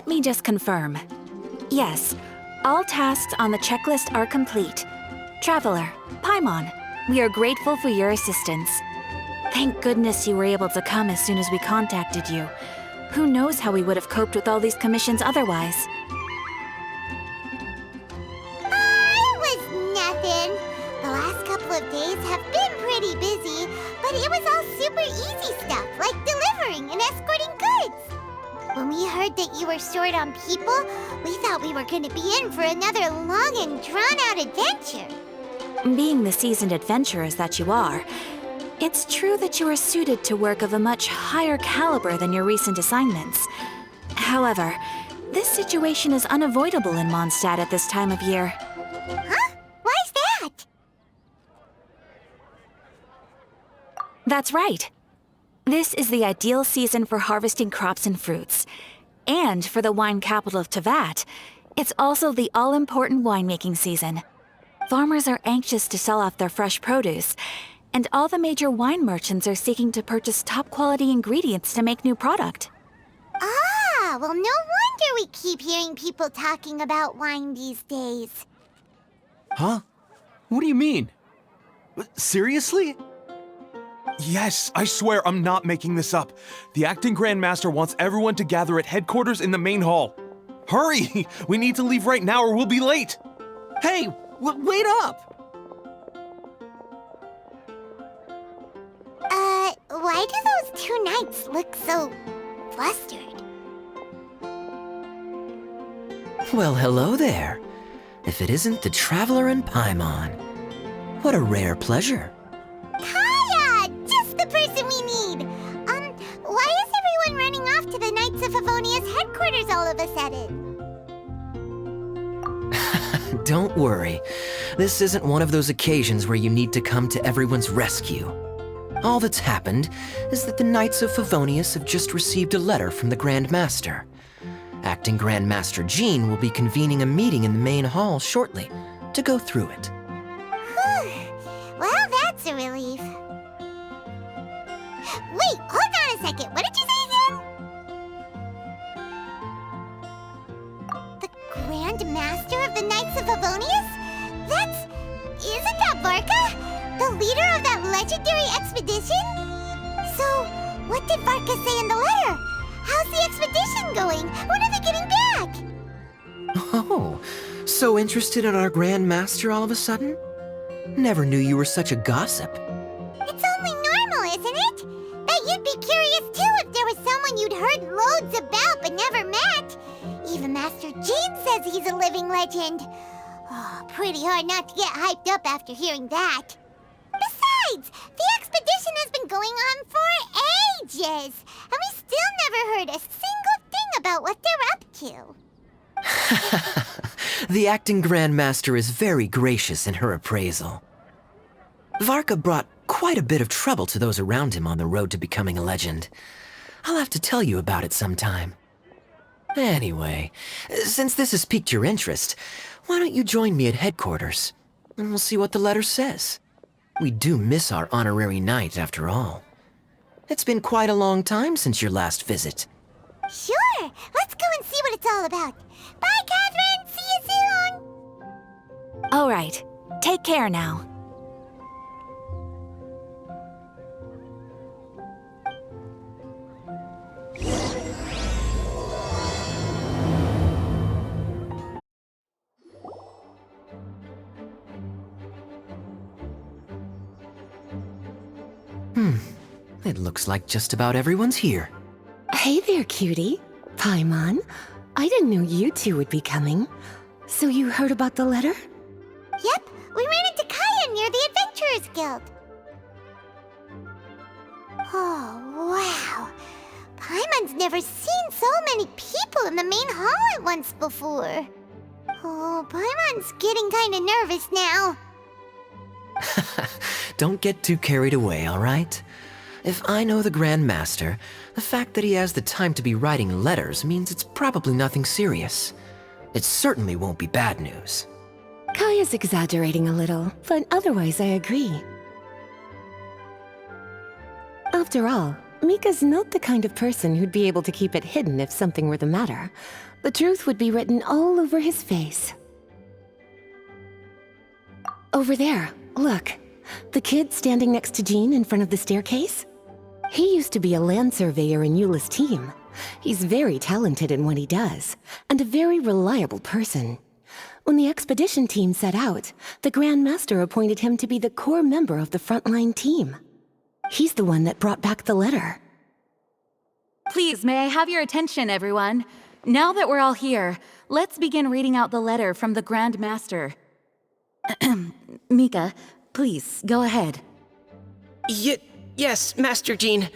Let me just confirm. Yes, all tasks on the checklist are complete. Traveler, Pаймон, we are grateful for your assistance. Thank goodness you were able to come as soon as we contacted you. Who knows how we would have coped with all these commissions otherwise? It was nothing. The last couple of days have been pretty busy, but it was all super easy stuff, like delivering and escorting goods. When we heard that you were short on people, we thought we were going to be in for another long and drawn-out adventure. Being the seasoned adventurers that you are, it's true that you are suited to work of a much higher caliber than your recent assignments. However, this situation is unavoidable in Mondstadt at this time of year. Huh? Why's that? That's right. This is the ideal season for harvesting crops and fruits. And for the wine capital of Teyvat, it's also the all-important winemaking season. Farmers are anxious to sell off their fresh produce, and all the major wine merchants are seeking to purchase top-quality ingredients to make new product. Ah, well, no wonder we keep hearing people talking about wine these days. Huh? What do you mean? Seriously? Yes, I swear I'm not making this up. The acting Grand Master wants everyone to gather at headquarters in the main hall. Hurry! We need to leave right now or we'll be late! Hey, wait up! Why do those two knights look so flustered? Well, hello there. If it isn't the Traveler and Pаймon. What a rare pleasure. Kaya! Just the person we need! Why is everyone running off to the Knights of Favonia's headquarters all of a sudden? Don't worry. This isn't one of those occasions where you need to come to everyone's rescue. All that's happened is that the Knights of Favonius have just received a letter from the Grand Master. Acting Grand Master Jean will be convening a meeting in the main hall shortly to go through it. Well, that's a relief. Wait, hold on a second. What did you say again? The Grand Master of the Knights of Favonius? Isn't that Varka? The leader of that legendary expedition? So, what did Varka say in the letter? How's the expedition going? When are they getting back? Oh, so interested in our Grand Master all of a sudden? Never knew you were such a gossip. It's only normal, isn't it? That you'd be curious too if there was someone you'd heard loads about but never met. Even Master Jean says he's a living legend. Oh, pretty hard not to get hyped up after hearing that. Besides, the expedition has been going on for ages, and we still never heard a single thing about what they're up to. The acting Grand Master is very gracious in her appraisal. Varka brought quite a bit of trouble to those around him on the road to becoming a legend. I'll have to tell you about it sometime. Anyway, since this has piqued your interest, why don't you join me at headquarters, and we'll see what the letter says. We do miss our honorary knight, after all. It's been quite a long time since your last visit. Sure, let's go and see what it's all about. Bye, Catherine! See you soon! All right, take care now. It looks like just about everyone's here. Hey there, cutie. Pаймон, I didn't know you two would be coming. So you heard about the letter? Yep, we ran into Kaya near the Adventurers Guild. Oh, wow. Paimon's never seen so many people in the main hall at once before. Oh, Paimon's getting kinda nervous now. Don't get too carried away, all right? If I know the Grand Master, the fact that he has the time to be writing letters means it's probably nothing serious. It certainly won't be bad news. Kaya's exaggerating a little, but otherwise I agree. After all, Mika's not the kind of person who'd be able to keep it hidden if something were the matter. The truth would be written all over his face. Over there, look. The kid standing next to Jean in front of the staircase? He used to be a land surveyor in Eula's team. He's very talented in what he does, and a very reliable person. When the expedition team set out, the Grand Master appointed him to be the core member of the frontline team. He's the one that brought back the letter. Please, may I have your attention, everyone? Now that we're all here, let's begin reading out the letter from the Grand Master. Mika, please, go ahead. Yes, Master Jean.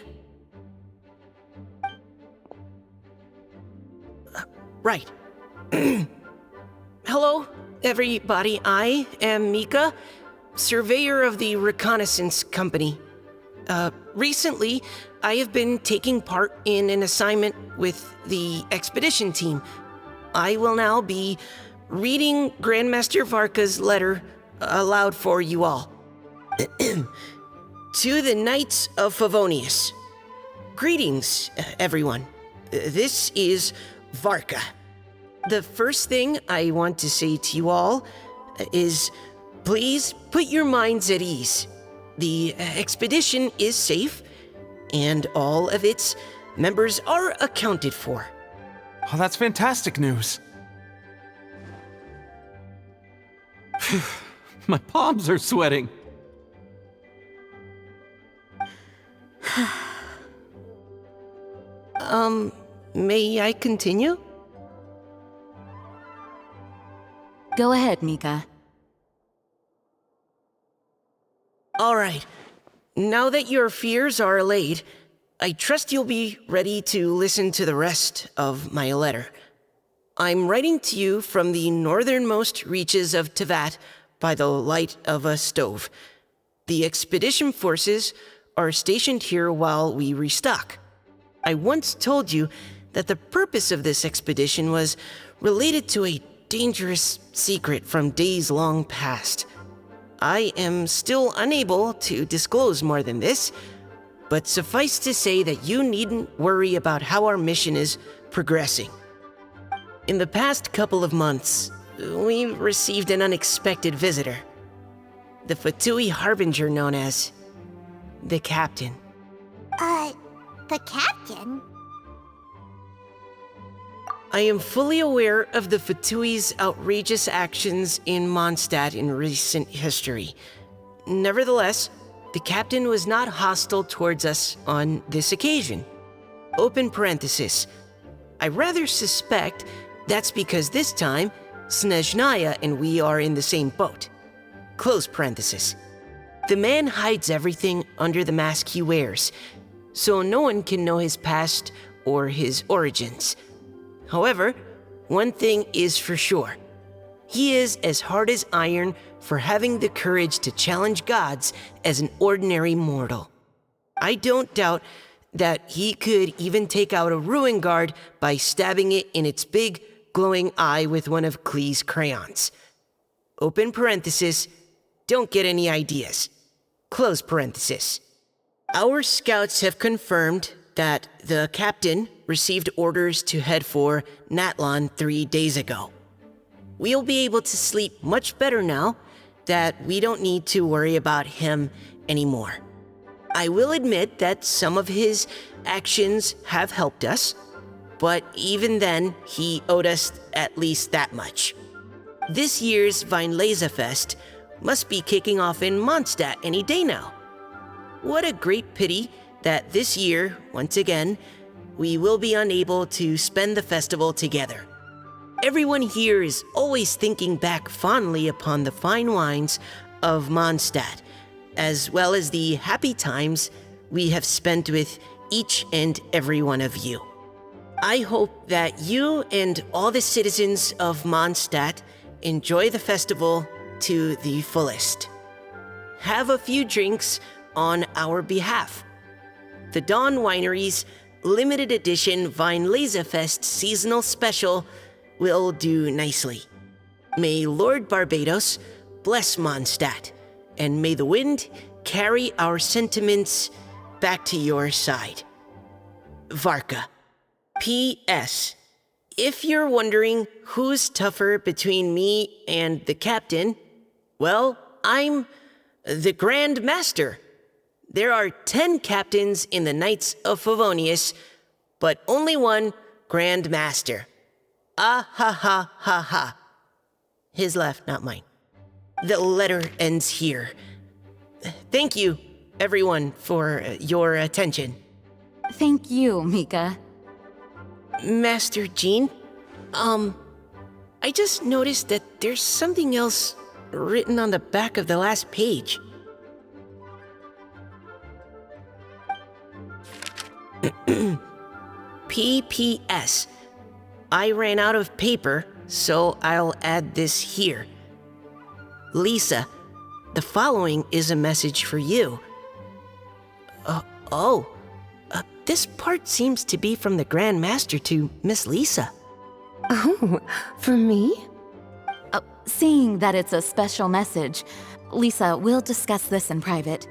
Right. Hello, everybody. I am Mika, surveyor of the Reconnaissance Company. Recently, I have been taking part in an assignment with the expedition team. I will now be reading Grandmaster Varka's letter aloud for you all. To the Knights of Favonius. Greetings, everyone. This is Varka. The first thing I want to say to you all is, please put your minds at ease. The expedition is safe, and all of its members are accounted for. Oh, that's fantastic news. My palms are sweating. May I continue? Go ahead, Mika. All right. Now that your fears are allayed, I trust you'll be ready to listen to the rest of my letter. I'm writing to you from the northernmost reaches of Tevat by the light of a stove. The expedition forces are stationed here while we restock. I once told you that the purpose of this expedition was related to a dangerous secret from days long past. I am still unable to disclose more than this, but suffice to say that you needn't worry about how our mission is progressing. In the past couple of months, we received an unexpected visitor. The Fatui Harbinger known as the Captain. The Captain? I am fully aware of the Fatui's outrageous actions in Mondstadt in recent history. Nevertheless, the Captain was not hostile towards us on this occasion. Open parenthesis. I rather suspect that's because this time, Snezhnaya and we are in the same boat. Close parenthesis. The man hides everything under the mask he wears, so no one can know his past or his origins. However, one thing is for sure. He is as hard as iron for having the courage to challenge gods as an ordinary mortal. I don't doubt that he could even take out a ruin guard by stabbing it in its big, glowing eye with one of Klee's crayons. Open parenthesis, don't get any ideas. Close parenthesis. Our scouts have confirmed that the Captain received orders to head for Natlon 3 days ago. We'll be able to sleep much better now that we don't need to worry about him anymore. I will admit that some of his actions have helped us, but even then, he owed us at least that much. This year's Weinlesefest must be kicking off in Mondstadt any day now. What a great pity that this year, once again, we will be unable to spend the festival together. Everyone here is always thinking back fondly upon the fine wines of Mondstadt, as well as the happy times we have spent with each and every one of you. I hope that you and all the citizens of Mondstadt enjoy the festival to the fullest. Have a few drinks on our behalf. The Dawn Winery's limited edition Weinlesefest seasonal special will do nicely. May Lord Barbados bless Mondstadt, and may the wind carry our sentiments back to your side. Varka. P.S. If you're wondering who's tougher between me and the captain, well, I'm the Grand Master. There are 10 captains in the Knights of Favonius, but only one Grand Master. Ah ha ha ha ha. His laugh, not mine. The letter ends here. Thank you, everyone, for your attention. Thank you, Mika. Master Jean, I just noticed that there's something else written on the back of the last page. P.P.S. I ran out of paper, so I'll add this here. Lisa, the following is a message for you. This part seems to be from the Grand Master to Miss Lisa. Oh, for me? Seeing that it's a special message, Lisa, we'll discuss this in private.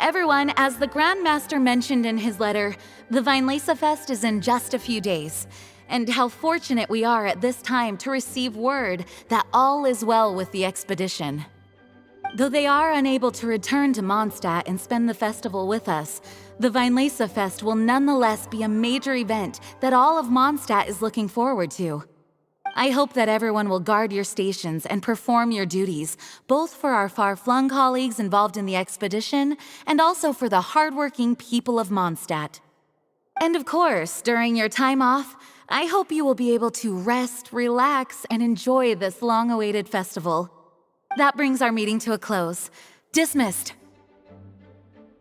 Everyone, as the Grand Master mentioned in his letter, the Weinlese Fest is in just a few days. And how fortunate we are at this time to receive word that all is well with the expedition. Though they are unable to return to Mondstadt and spend the festival with us, the Weinlese Fest will nonetheless be a major event that all of Mondstadt is looking forward to. I hope that everyone will guard your stations and perform your duties, both for our far-flung colleagues involved in the expedition and also for the hardworking people of Mondstadt. And of course, during your time off, I hope you will be able to rest, relax, and enjoy this long-awaited festival. That brings our meeting to a close. Dismissed.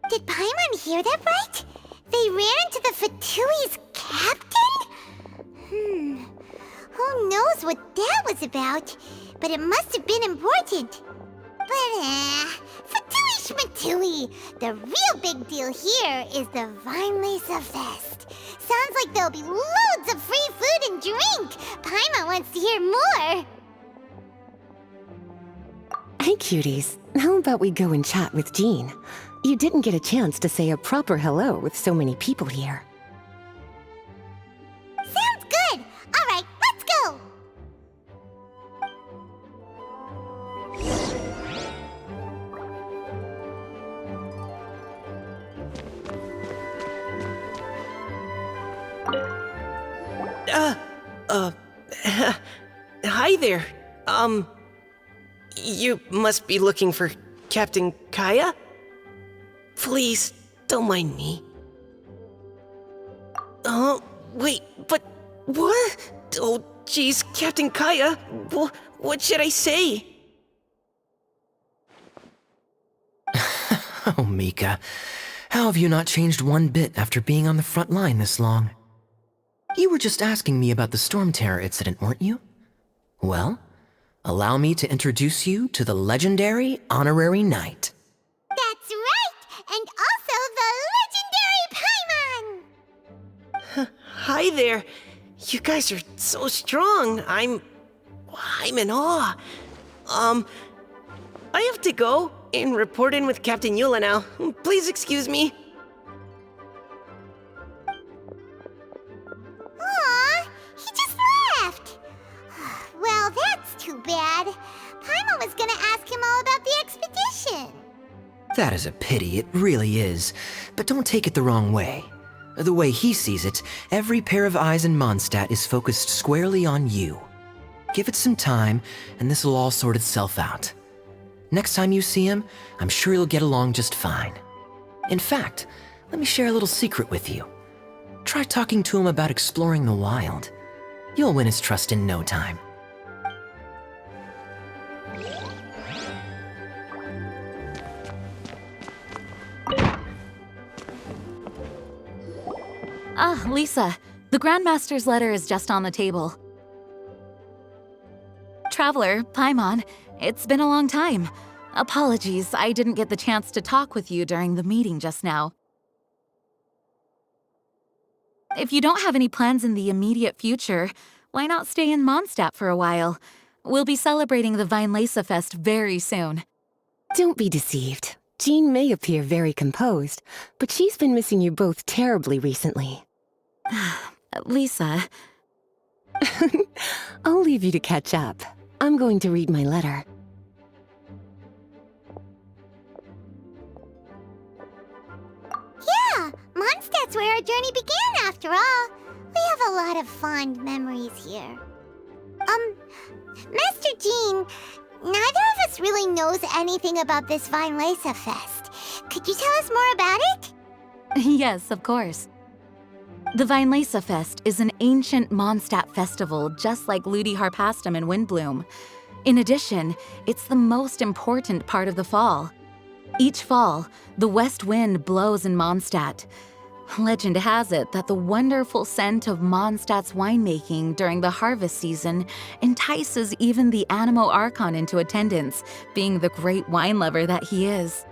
Did Paimon hear that right? They ran into the Fatui's captain? Who knows what that was about? But it must have been important. But Fatui Schmatui, the real big deal here is the Weinlese Fest. Sounds like there'll be loads of free food and drink. Paimon wants to hear more. Hey, cuties. How about we go and chat with Jean? You didn't get a chance to say a proper hello with so many people here. Sounds good. All right, let's go. Hi there. You must be looking for Captain Kaya? Please, don't mind me. Wait, but what? Oh, geez, Captain Kaya, what should I say? Oh, Mika. How have you not changed one bit after being on the front line this long? You were just asking me about the Storm Terror incident, weren't you? Well, allow me to introduce you to the legendary Honorary Knight. That's right, and also the legendary Paimon. Hi there. You guys are so strong. I'm in awe. I have to go and report in with Captain Eula now. Please excuse me. Aw, he just left. Well, that's too bad. Paimon was gonna ask him all about the expedition. That is a pity, it really is. But don't take it the wrong way. The way he sees it, every pair of eyes in Mondstadt is focused squarely on you. Give it some time, and this will all sort itself out. Next time you see him, I'm sure you'll get along just fine. In fact, let me share a little secret with you. Try talking to him about exploring the wild. You'll win his trust in no time. Ah, Lisa, the Grandmaster's letter is just on the table. Traveler, Paimon, it's been a long time. Apologies, I didn't get the chance to talk with you during the meeting just now. If you don't have any plans in the immediate future, why not stay in Mondstadt for a while? We'll be celebrating the Weinlese Fest very soon. Don't be deceived. Jean may appear very composed, but she's been missing you both terribly recently. Lisa, I'll leave you to catch up. I'm going to read my letter. Yeah, Mondstadt's where our journey began after all. We have a lot of fond memories here. Master Jean, neither of us really knows anything about this Vine's Fest. Could you tell us more about it? yes, of course. The Vine's Fest is an ancient Mondstadt festival just like Ludi Harpastum and Windbloom. In addition, it's the most important part of the fall. Each fall, the west wind blows in Mondstadt. Legend has it that the wonderful scent of Mondstadt's winemaking during the harvest season entices even the Animo Archon into attendance, being the great wine lover that he is.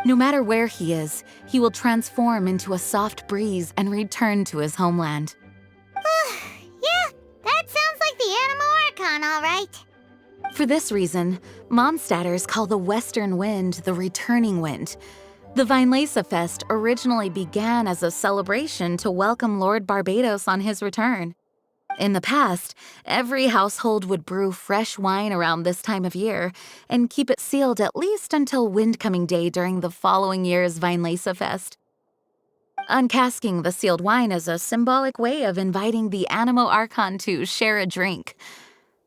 No matter where he is, he will transform into a soft breeze and return to his homeland. Yeah, that sounds like the Animo Archon, all right. For this reason, Mondstadters call the western wind the returning wind. The Vine's Fest originally began as a celebration to welcome Lord Barbados on his return. In the past, every household would brew fresh wine around this time of year and keep it sealed at least until Windcoming Day during the following year's Vine's Fest. Uncasking the sealed wine is a symbolic way of inviting the Animo Archon to share a drink.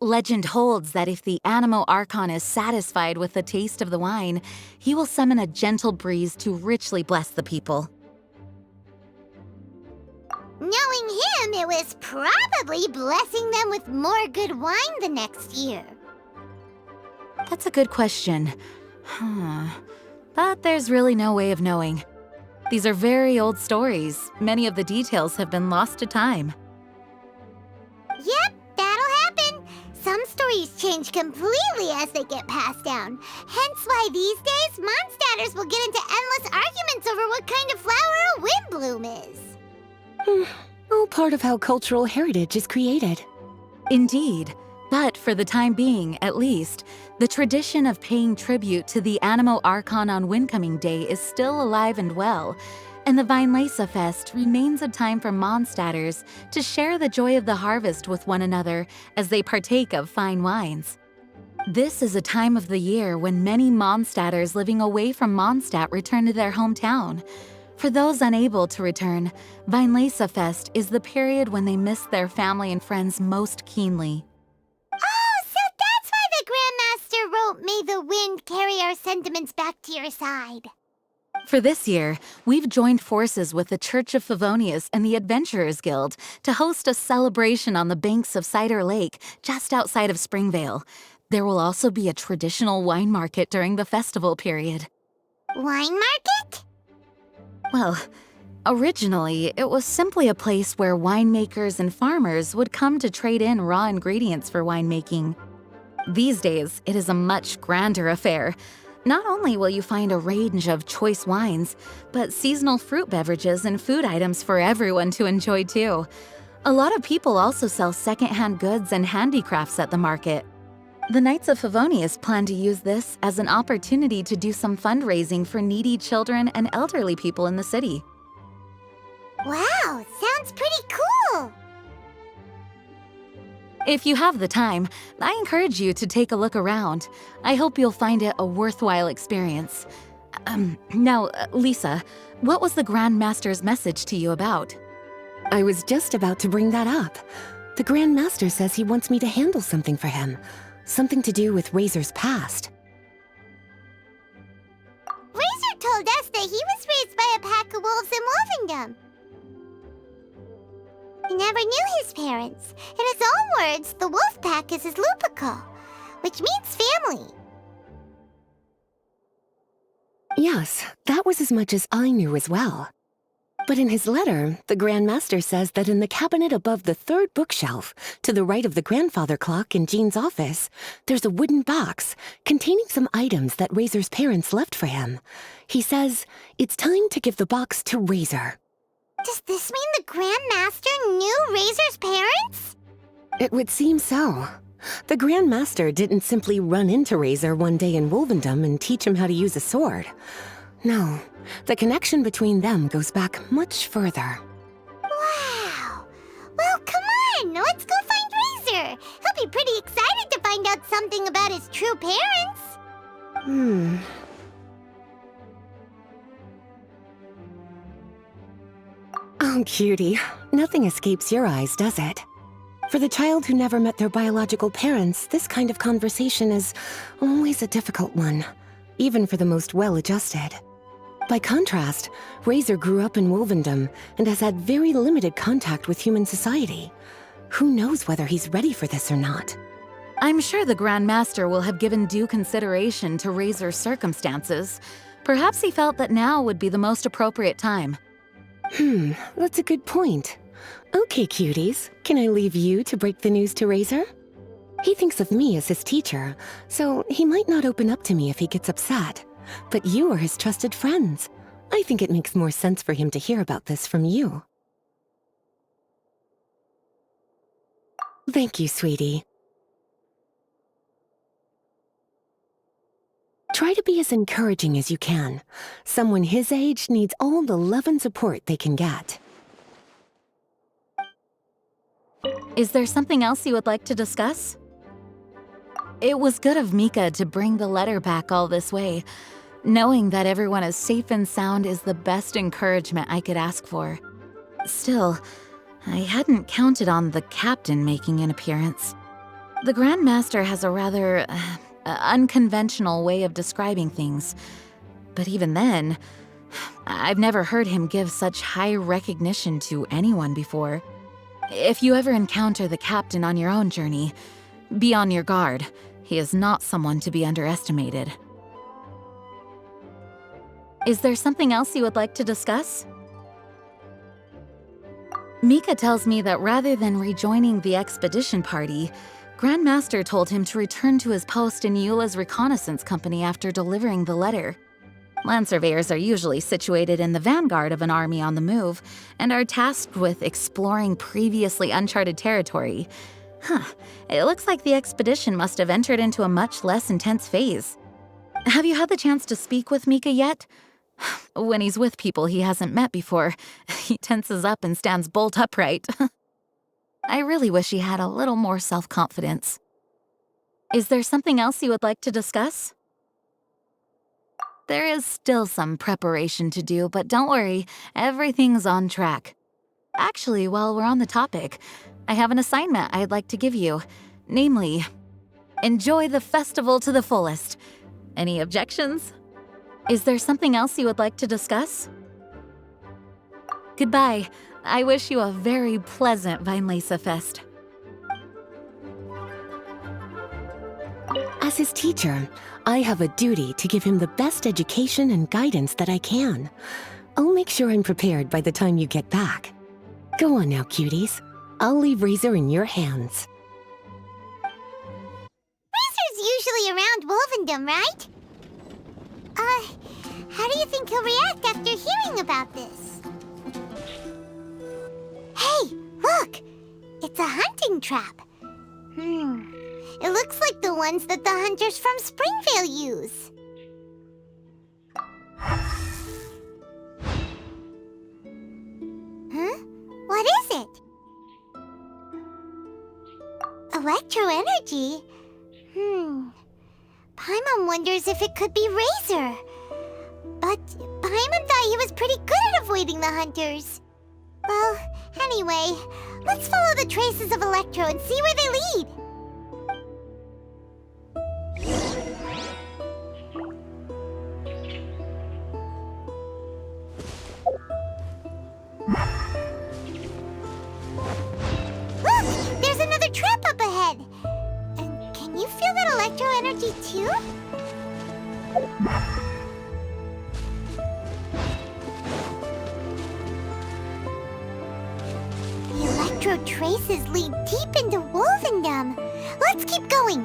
Legend holds that if the Animo Archon is satisfied with the taste of the wine, he will summon a gentle breeze to richly bless the people. Knowing him, it was probably blessing them with more good wine the next year. That's a good question. But there's really no way of knowing. These are very old stories. Many of the details have been lost to time. Yep, that'll happen. Some stories change completely as they get passed down. Hence why these days, Mondstadters will get into endless arguments over what kind of flower a windbloom is. All part of how cultural heritage is created. Indeed. But for the time being, at least, the tradition of paying tribute to the Animo Archon on Windcoming Day is still alive and well, and the Vine's Fest remains a time for Mondstadters to share the joy of the harvest with one another as they partake of fine wines. This is a time of the year when many Mondstadters living away from Mondstadt return to their hometown. For those unable to return, Vine's Fest is the period when they miss their family and friends most keenly. Oh, so that's why the Grandmaster wrote, "May the wind carry our sentiments back to your side." For this year, we've joined forces with the Church of Favonius and the Adventurers Guild to host a celebration on the banks of Cider Lake, just outside of Springvale. There will also be a traditional wine market during the festival period. Wine market? Well, originally, it was simply a place where winemakers and farmers would come to trade in raw ingredients for winemaking. These days, it is a much grander affair. Not only will you find a range of choice wines, but seasonal fruit beverages and food items for everyone to enjoy too. A lot of people also sell secondhand goods and handicrafts at the market. The Knights of Favonius plan to use this as an opportunity to do some fundraising for needy children and elderly people in the city. Wow, sounds pretty cool. If you have the time, I encourage you to take a look around. I hope you'll find it a worthwhile experience. Now, Lisa, what was the Grand Master's message to you about? I was just about to bring that up. The Grand Master says he wants me to handle something for him. Something to do with Razor's past. Razor told us that he was raised by a pack of wolves in Wolvendom. He never knew his parents. In his own words, the wolf pack is his lupico, which means family. Yes, that was as much as I knew as well. But in his letter, the Grand Master says that in the cabinet above the third bookshelf, to the right of the grandfather clock in Jean's office, there's a wooden box containing some items that Razor's parents left for him. He says it's time to give the box to Razor. Does this mean the Grand Master knew Razor's parents? It would seem so. The Grand Master didn't simply run into Razor one day in Wolvendom and teach him how to use a sword. No, the connection between them goes back much further. Wow! Well, come on! Let's go find Razor! He'll be pretty excited to find out something about his true parents! Oh, cutie. Nothing escapes your eyes, does it? For the child who never met their biological parents, this kind of conversation is always a difficult one, even for the most well-adjusted. By contrast, Razor grew up in Wolvendom and has had very limited contact with human society. Who knows whether he's ready for this or not? I'm sure the Grand Master will have given due consideration to Razor's circumstances. Perhaps he felt that now would be the most appropriate time. That's a good point. Okay, cuties, can I leave you to break the news to Razor? He thinks of me as his teacher, so he might not open up to me if he gets upset. But you are his trusted friends. I think it makes more sense for him to hear about this from you. Thank you, sweetie. Try to be as encouraging as you can. Someone his age needs all the love and support they can get. Is there something else you would like to discuss? It was good of Mika to bring the letter back all this way. Knowing that everyone is safe and sound is the best encouragement I could ask for. Still, I hadn't counted on the captain making an appearance. The Grand Master has a rather unconventional way of describing things. But even then, I've never heard him give such high recognition to anyone before. If you ever encounter the captain on your own journey, be on your guard. He is not someone to be underestimated. Is there something else you would like to discuss? Mika tells me that rather than rejoining the expedition party, Grand Master told him to return to his post in Eula's reconnaissance company after delivering the letter. Land surveyors are usually situated in the vanguard of an army on the move and are tasked with exploring previously uncharted territory. It looks like the expedition must have entered into a much less intense phase. Have you had the chance to speak with Mika yet? When he's with people he hasn't met before, he tenses up and stands bolt upright. I really wish he had a little more self-confidence. Is there something else you would like to discuss? There is still some preparation to do, but don't worry, everything's on track. Actually, while we're on the topic, I have an assignment I'd like to give you. Namely, enjoy the festival to the fullest. Any objections? Is there something else you would like to discuss? Goodbye. I wish you a very pleasant Weinlese Fest. As his teacher, I have a duty to give him the best education and guidance that I can. I'll make sure I'm prepared by the time you get back. Go on now, cuties. I'll leave Razor in your hands. Razor's usually around Wolvendom, right? How do you think he'll react after hearing about this? Hey, look! It's a hunting trap. It looks like the ones that the hunters from Springvale use. What is it? Electro energy? Pаймon wonders if it could be Razor. But Pаймon thought he was pretty good at avoiding the hunters. Well, anyway, let's follow the traces of Electro and see where they lead. Look! There's another trap up ahead! And can you feel that Electro energy too? The Electro traces lead deep into Wolvendom. Let's keep going.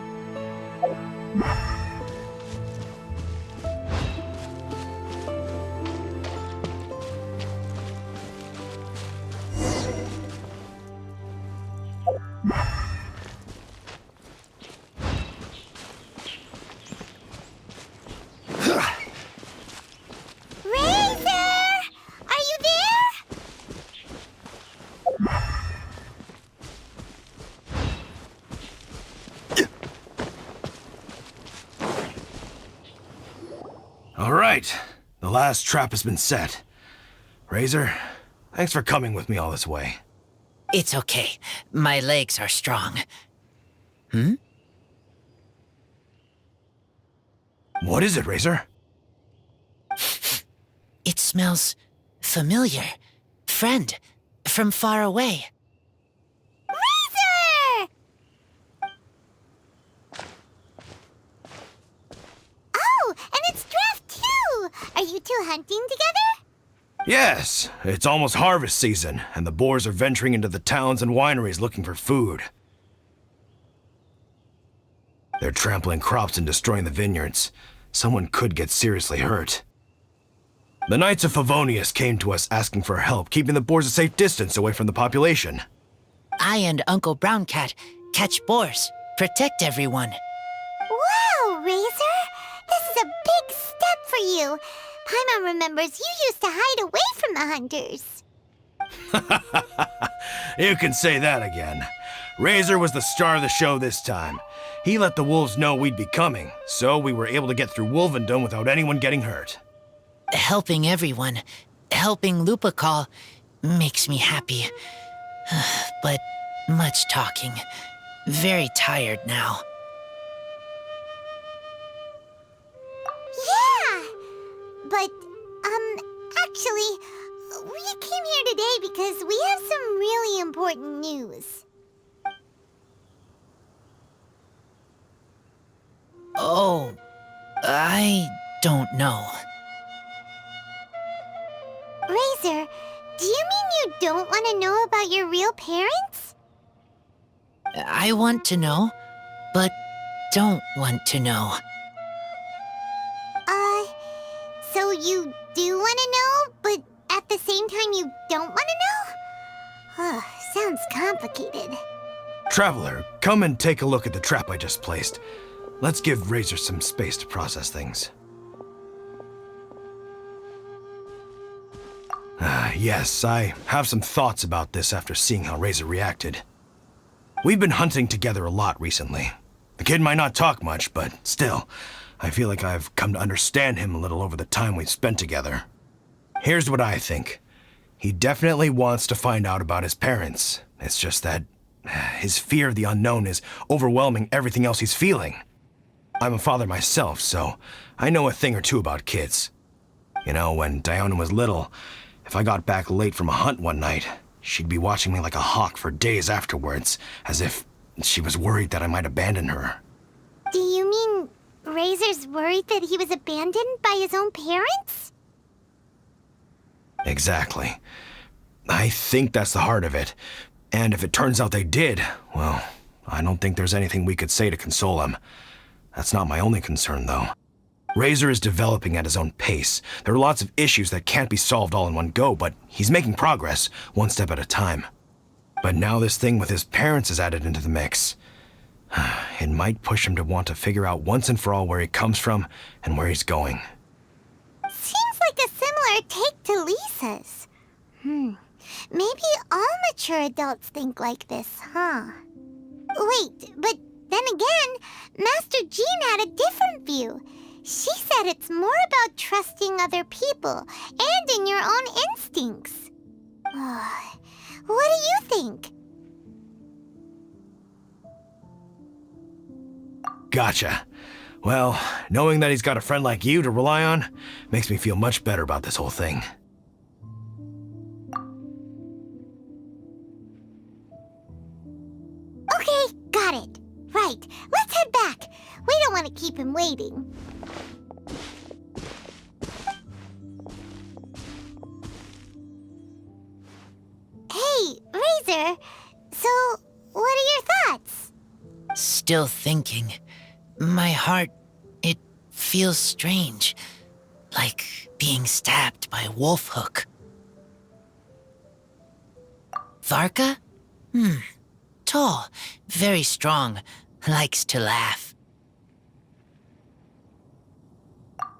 right. The last trap has been set. Razor, thanks for coming with me all this way. It's okay. My legs are strong. What is it, Razor? It smells familiar. Friend, from far away. Razor! Oh, and it's Draft too! Are you two hunting together? Yes, it's almost harvest season, and the boars are venturing into the towns and wineries looking for food. They're trampling crops and destroying the vineyards. Someone could get seriously hurt. The Knights of Favonius came to us asking for help keeping the boars a safe distance away from the population. I and Uncle Brown Cat catch boars, protect everyone. Wow, Razor! This is a big step for you. Paimon remembers you used to hide away from the hunters. You can say that again. Razor was the star of the show this time. He let the wolves know we'd be coming, so we were able to get through Wolvendom without anyone getting hurt. Helping everyone, helping Lupercal, makes me happy. But much talking. Very tired now. Yeah! But, actually, we came here today because we have some really important news. Oh, I don't know. Razor, do you mean you don't want to know about your real parents? I want to know, but don't want to know. So you do want to know, but at the same time you don't want to know? Sounds complicated. Traveler, come and take a look at the trap I just placed. Let's give Razor some space to process things. Yes, I have some thoughts about this after seeing how Razor reacted. We've been hunting together a lot recently. The kid might not talk much, but still, I feel like I've come to understand him a little over the time we've spent together. Here's what I think. He definitely wants to find out about his parents. It's just that his fear of the unknown is overwhelming everything else he's feeling. I'm a father myself, so I know a thing or two about kids. You know, when Diona was little, if I got back late from a hunt one night, she'd be watching me like a hawk for days afterwards, as if she was worried that I might abandon her. Do you mean Razor's worried that he was abandoned by his own parents? Exactly. I think that's the heart of it. And if it turns out they did, well, I don't think there's anything we could say to console him. That's not my only concern, though. Razor is developing at his own pace. There are lots of issues that can't be solved all in one go, but he's making progress, one step at a time. But now this thing with his parents is added into the mix. It might push him to want to figure out once and for all where he comes from and where he's going. Seems like a similar take to Lisa's. Maybe all mature adults think like this, huh? Wait, but then again, Master Jean had a different view. She said it's more about trusting other people and in your own instincts. What do you think? Gotcha. Well, knowing that he's got a friend like you to rely on makes me feel much better about this whole thing. Okay, got it. Right, let's head back. We don't want to keep him waiting. Hey, Razor. So, what are your thoughts? Still thinking. My heart, it feels strange. Like being stabbed by a wolf hook. Varka? Tall, very strong, likes to laugh.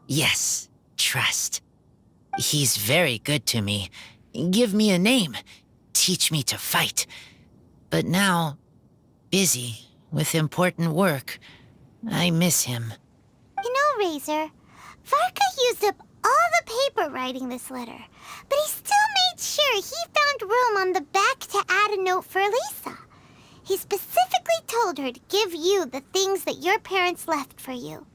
Yes, trust. He's very good to me. Give me a name. Teach me to fight. But now, busy with important work. I miss him. You know, Razor, Varka used up all the paper writing this letter, but he still made sure he found room on the back to add a note for Lisa. He specifically told her to give you the things that your parents left for you.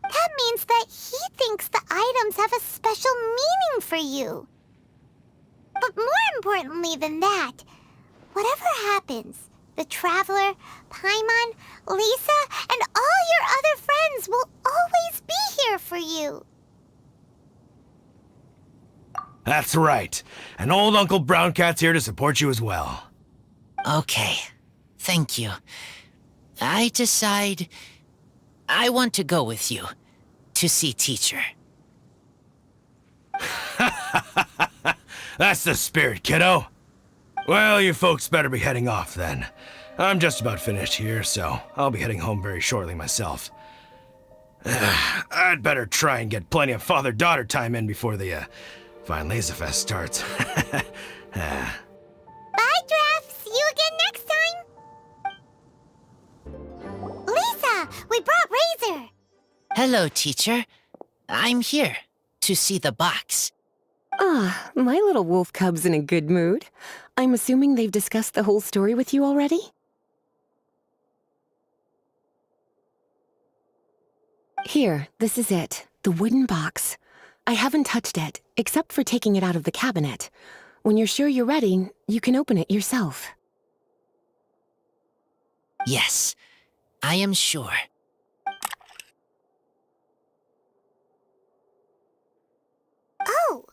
That means that he thinks the items have a special meaning for you. But more importantly than that, whatever happens, the Traveler, Pаймон, Lisa, and all your other friends will always be here for you. That's right. And old Uncle Brown Cat's here to support you as well. Okay, thank you. I decide I want to go with you to see teacher. That's the spirit, kiddo. Well, you folks better be heading off then. I'm just about finished here, so I'll be heading home very shortly myself. I'd better try and get plenty of father-daughter time in before the Fine Laserfest starts. Bye, Draft. See you again next time. Lisa, we brought Razor. Hello, teacher. I'm here to see the box. Ah, my little wolf cub's in a good mood. I'm assuming they've discussed the whole story with you already? Here, this is it. The wooden box. I haven't touched it, except for taking it out of the cabinet. When you're sure you're ready, you can open it yourself. Yes, I am sure. Oh,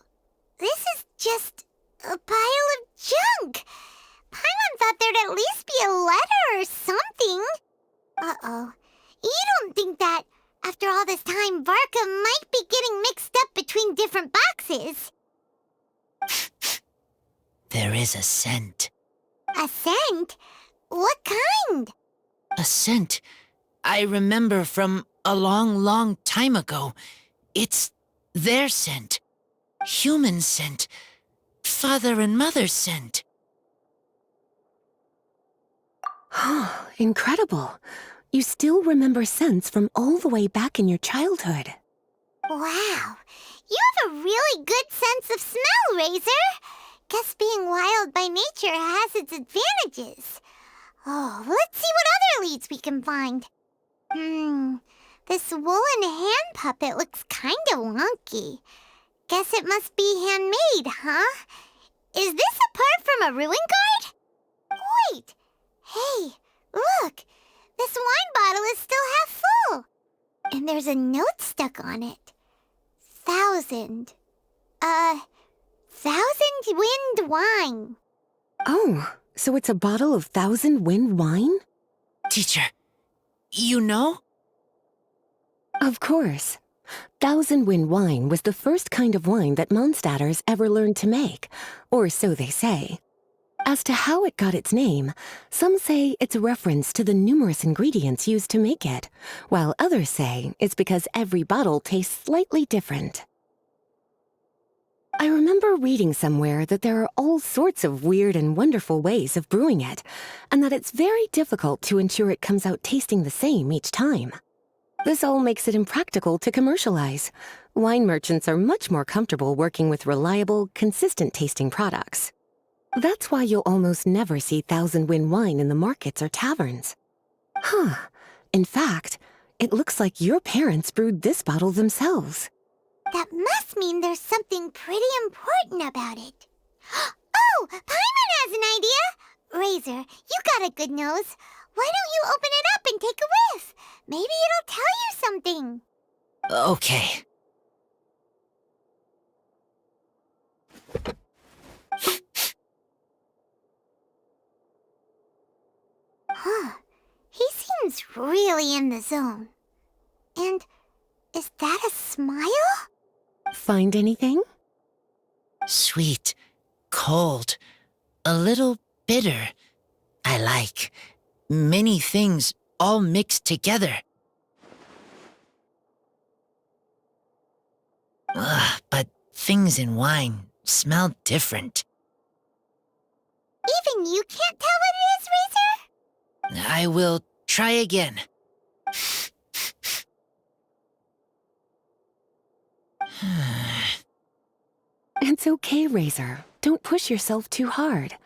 this is just a pile of junk. Pаймon thought there'd at least be a letter or something. Uh-oh. You don't think that, after all this time, Varka might be getting mixed up between different boxes? There is a scent. A scent? What kind? A scent I remember from a long, long time ago. It's their scent. Human scent. Father and mother scent. Incredible. You still remember scents from all the way back in your childhood. Wow. You have a really good sense of smell, Razor. Guess being wild by nature has its advantages. Oh, let's see what other leads we can find. This woolen hand puppet looks kind of wonky. Guess it must be handmade, huh? Is this a part from a ruin guard? Wait! Hey, look! This wine bottle is still half full. And there's a note stuck on it. 1,000 wind wine. Oh, so it's a bottle of 1,000 wind wine? Teacher, you know? Of course. 1,000 wind wine was the first kind of wine that Mondstadters ever learned to make, or so they say. As to how it got its name, some say it's a reference to the numerous ingredients used to make it, while others say it's because every bottle tastes slightly different. I remember reading somewhere that there are all sorts of weird and wonderful ways of brewing it, and that it's very difficult to ensure it comes out tasting the same each time. This all makes it impractical to commercialize. Wine merchants are much more comfortable working with reliable, consistent-tasting products. That's why you'll almost never see 1,000 wind wine in the markets or taverns. In fact, it looks like your parents brewed this bottle themselves. That must mean there's something pretty important about it. Oh, Pаймon has an idea! Razor, you got a good nose. Why don't you open it up and take a whiff? Maybe it'll tell you something. Okay. He seems really in the zone. And is that a smile? Find anything? Sweet, cold, a little bitter. I like many things all mixed together. But things in wine smell different. Even you can't tell what it is, Razor? I will try again. It's okay, Razor. Don't push yourself too hard.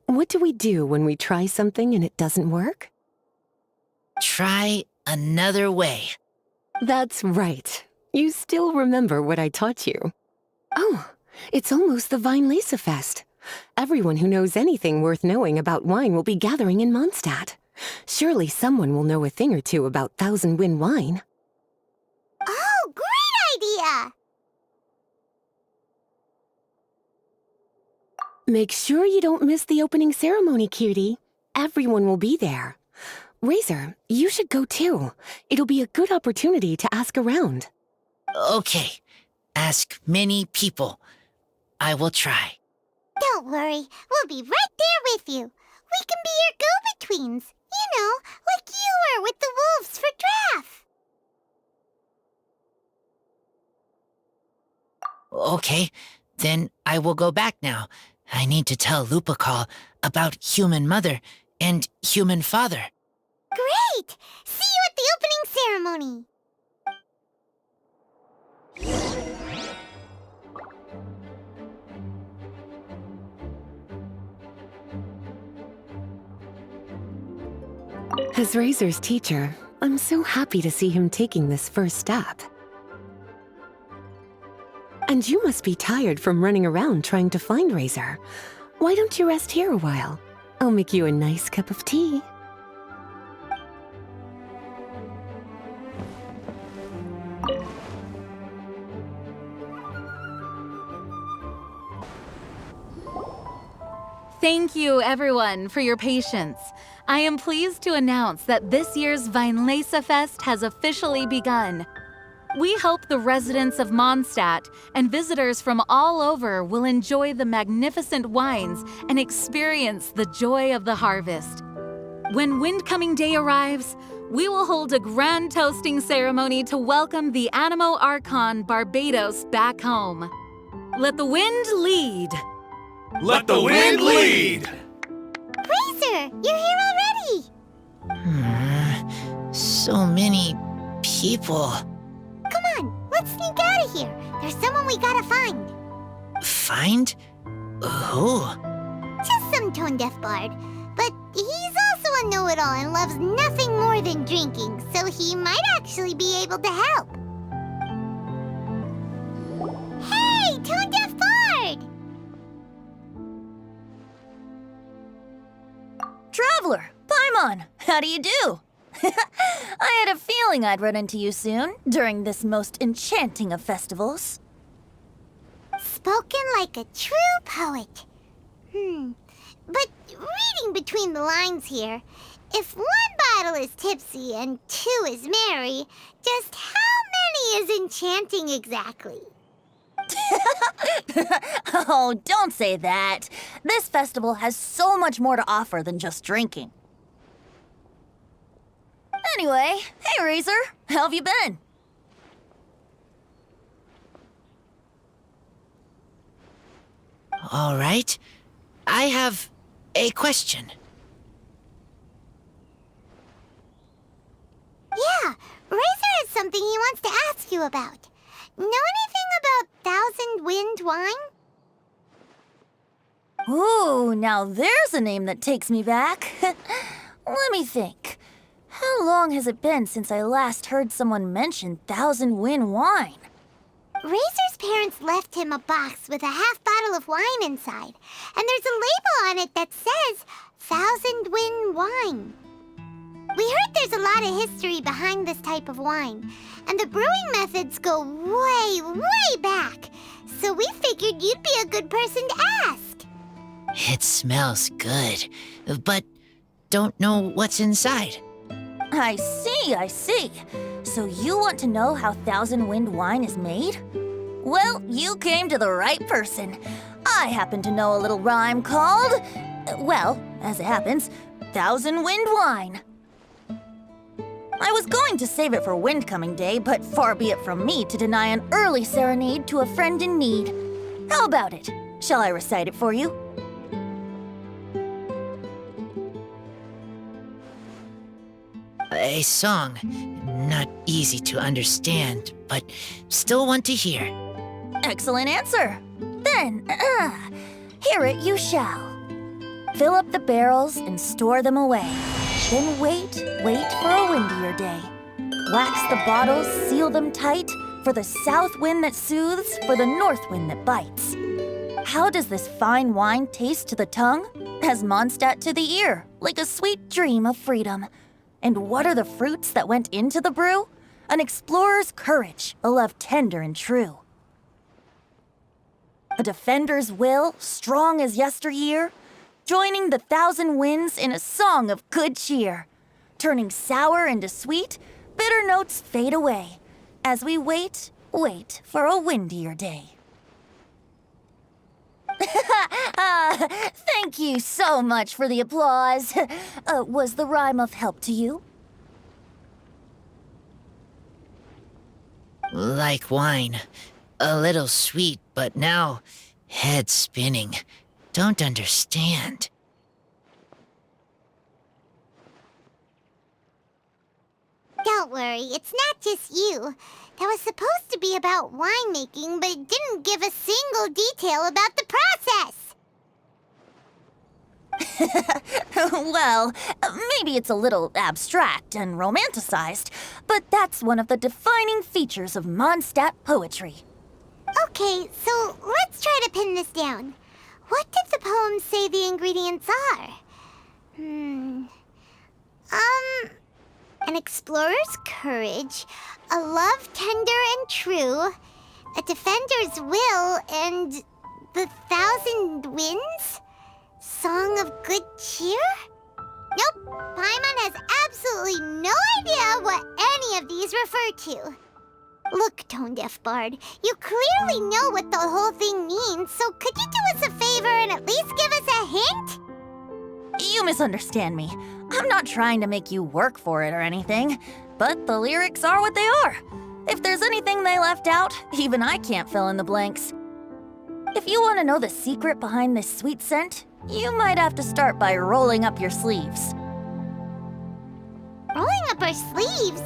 What do we do when we try something and it doesn't work? Try another way. That's right. You still remember what I taught you. Oh, it's almost the Weinlese Fest. Everyone who knows anything worth knowing about wine will be gathering in Mondstadt. Surely someone will know a thing or two about Thousand Wind wine. Oh, great idea! Make sure you don't miss the opening ceremony, cutie. Everyone will be there. Razor, you should go too. It'll be a good opportunity to ask around. Okay. Ask many people. I will try. Don't worry, we'll be right there with you. We can be your go-betweens. You know, like you were with the wolves for draft. Okay, then I will go back now. I need to tell Lupacall about human mother and human father. Great! See you at the opening ceremony. As Razor's teacher, I'm so happy to see him taking this first step. And you must be tired from running around trying to find Razor. Why don't you rest here a while? I'll make you a nice cup of tea. Thank you, everyone, for your patience. I am pleased to announce that this year's Weinlese Fest has officially begun. We hope the residents of Mondstadt and visitors from all over will enjoy the magnificent wines and experience the joy of the harvest. When Windcoming Day arrives, we will hold a grand toasting ceremony to welcome the Animo Archon Barbados back home. Let the wind lead! Let the wind lead! Razor, you're here already. So many people. Come on, let's sneak out of here. There's someone we gotta find. Find? Who? Just some tone-deaf bard. But he's also a know-it-all and loves nothing more than drinking, so he might actually be able to help. Hey, tone-deaf bard! Traveler, Pаймon, how do you do? I had a feeling I'd run into you soon, during this most enchanting of festivals. Spoken like a true poet. But reading between the lines here, if one bottle is tipsy and two is merry, just how many is enchanting exactly? Oh, don't say that. This festival has so much more to offer than just drinking. Anyway, hey Razor, how have you been? All right. I have a question. Yeah, Razor has something he wants to ask you about. Know anything about Thousand Wind wine? Ooh, now there's a name that takes me back. Let me think. How long has it been since I last heard someone mention Thousand Wind wine? Razor's parents left him a box with a half bottle of wine inside, and there's a label on it that says Thousand Wind wine. We heard there's a lot of history behind this type of wine, and the brewing methods go way, way back, so we figured you'd be a good person to ask. It smells good, but don't know what's inside. I see. So you want to know how Thousand Wind wine is made? Well, you came to the right person. I happen to know a little rhyme called, well, as it happens, Thousand Wind wine. I was going to save it for Windcoming Day, but far be it from me to deny an early serenade to a friend in need. How about it? Shall I recite it for you? A song. Not easy to understand, but still want to hear. Excellent answer. then, hear it you shall. Fill up the barrels and store them away. Then wait for a windier day. Wax the bottles, seal them tight, for the south wind that soothes, for the north wind that bites. How does this fine wine taste to the tongue? As Moндштадте to the ear, like a sweet dream of freedom. And what are the fruits that went into the brew? An explorer's courage, a love tender and true. A defender's will, strong as yesteryear, joining the thousand winds in a song of good cheer. Turning sour into sweet, bitter notes fade away, as we wait for a windier day. Thank you so much for the applause. Was the rhyme of help to you? Like wine. A little sweet, but now head spinning. Don't understand. Don't worry, it's not just you. That was supposed to be about winemaking, but it didn't give a single detail about the process. Well, maybe it's a little abstract and romanticized, but that's one of the defining features of Moндштадте poetry. Okay, so let's try to pin this down. What did the poem say the ingredients are? An explorer's courage, a love tender and true, a defender's will, and the thousand winds? Song of good cheer? Nope, Pаймon has absolutely no idea what any of these refer to. Look, tone-deaf bard, you clearly know what the whole thing means, so could you do us a favor and at least give us a hint? You misunderstand me. I'm not trying to make you work for it or anything, but the lyrics are what they are. If there's anything they left out, even I can't fill in the blanks. If you want to know the secret behind this sweet scent, you might have to start by rolling up your sleeves. Rolling up our sleeves?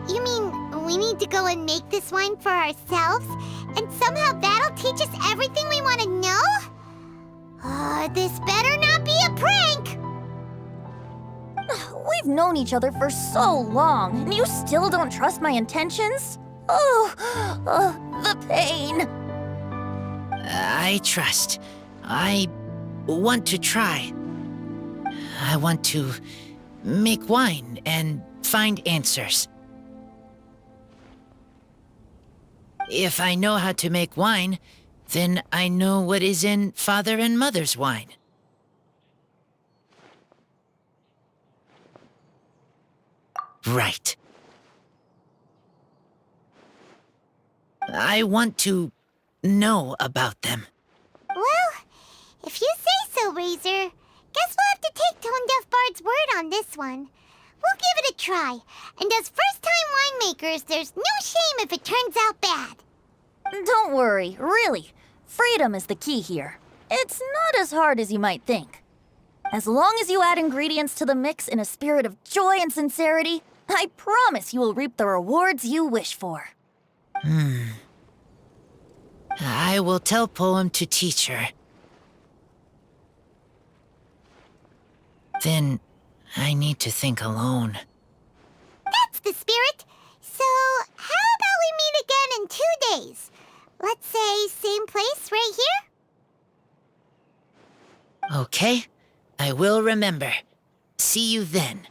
You mean we need to go and make this wine for ourselves, and somehow that'll teach us everything we want to know? This better not be a prank! We've known each other for so long, and you still don't trust my intentions? Oh, the pain. I trust. I want to try. I want to make wine and find answers. If I know how to make wine, then I know what is in Father and Mother's wine. Right. I want to know about them. Well, if you say so, Razor, guess we'll have to take Tone-Deaf Bard's word on this one. We'll give it a try, and as first-time winemakers, there's no shame if it turns out bad. Don't worry, really. Freedom is the key here. It's not as hard as you might think. As long as you add ingredients to the mix in a spirit of joy and sincerity, I promise you will reap the rewards you wish for. I will tell Poem to teach her. Then I need to think alone. That's the spirit. So, how about we meet again in 2 days? Let's say same place right here? Okay, I will remember. See you then.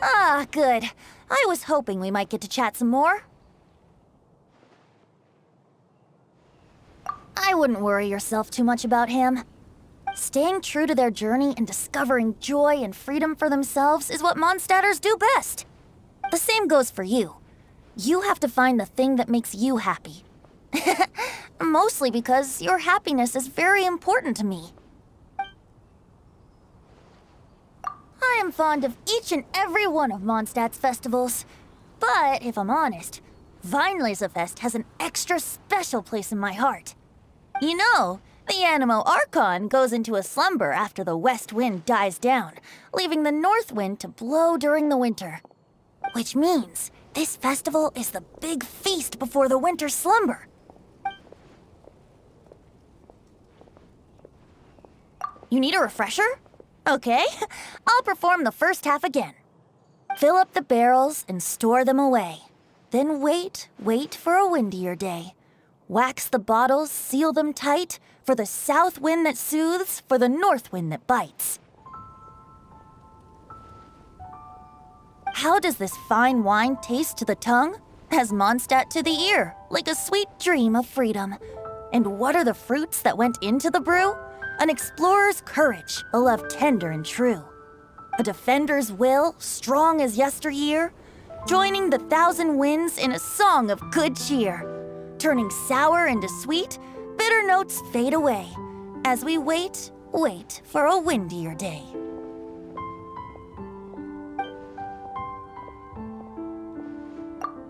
Ah, good. I was hoping we might get to chat some more. I wouldn't worry yourself too much about him. Staying true to their journey and discovering joy and freedom for themselves is what Mondstatters do best. The same goes for you. You have to find the thing that makes you happy. Mostly because your happiness is very important to me. I am fond of each and every one of Mondstadte's festivals. But if I'm honest, Vinelesefest has an extra special place in my heart. You know, the Animo Archon goes into a slumber after the west wind dies down, leaving the north wind to blow during the winter. which means this festival is the big feast before the winter slumber. You need a refresher? Okay, I'll perform the first half again. Fill up the barrels and store them away. Then wait for a windier day. Wax the bottles, seal them tight, for the south wind that soothes, for the north wind that bites. How does this fine wine taste to the tongue? As Moндштадте to the ear, like a sweet dream of freedom. And what are the fruits that went into the brew? An explorer's courage, a love tender and true. A defender's will, strong as yesteryear, joining the thousand winds in a song of good cheer. Turning sour into sweet, bitter notes fade away, as we wait for a windier day.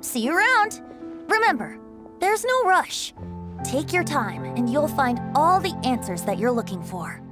See you around. Remember, there's no rush. Take your time and you'll find all the answers that you're looking for.